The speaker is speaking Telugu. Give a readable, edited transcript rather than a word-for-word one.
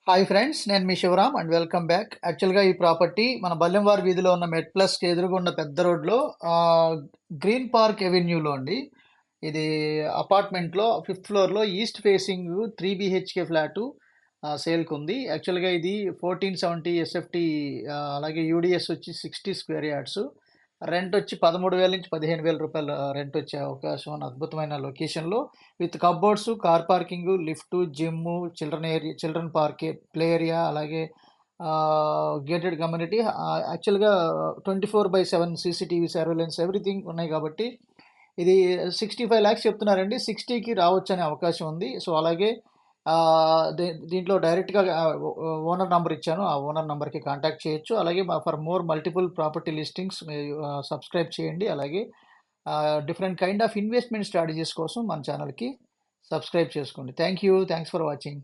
హాయ్ ఫ్రెండ్స్, నేను మీ శివరామ్ అండ్ వెల్కమ్ బ్యాక్. యాక్చువల్గా ఈ ప్రాపర్టీ మన బల్లెంవారి వీధిలో ఉన్న మెట్ ప్లస్కి ఎదురుగా ఉన్న పెద్ద రోడ్లో గ్రీన్ పార్క్ ఎవెన్యూలో అండి. ఇది అపార్ట్మెంట్లో ఫిఫ్త్ ఫ్లోర్లో ఈస్ట్ ఫేసింగ్ 3 BHK ఫ్లాటు సేల్కి ఉంది. యాక్చువల్గా ఇది 1470 ఎస్ఎఫ్టీ, అలాగే యూడిఎస్ వచ్చి 60 స్క్వేర్ యార్డ్స్. రెంట్ వచ్చి 13,000 నుంచి 15,000 రూపాయల రెంట్ వచ్చే అవకాశం ఉన్న అద్భుతమైన లొకేషన్లో, with cupboards, car parking, lift, gym, children park, play area, అలాగే గేటెడ్ కమ్యూనిటీ. యాక్చువల్గా 24/7 సీసీటీవీ సర్వేలెన్స్ ఎవ్రీథింగ్ ఉన్నాయి కాబట్టి ఇది 65 lakhs చెప్తున్నారండి. 60కి రావచ్చు అనే అవకాశం ఉంది. సో అలాగే దీంట్లో డైరెక్ట్గా ఓనర్ నంబర్ ఇచ్చాను. ఆ ఓనర్ నంబర్కి కాంటాక్ట్ చేయొచ్చు. అలాగే for more multiple property listings subscribe చేయండి. అలాగే different kind of investment strategies కోసం మన ఛానల్కి సబ్స్క్రైబ్ చేసుకోండి. Thank you. Thanks for watching.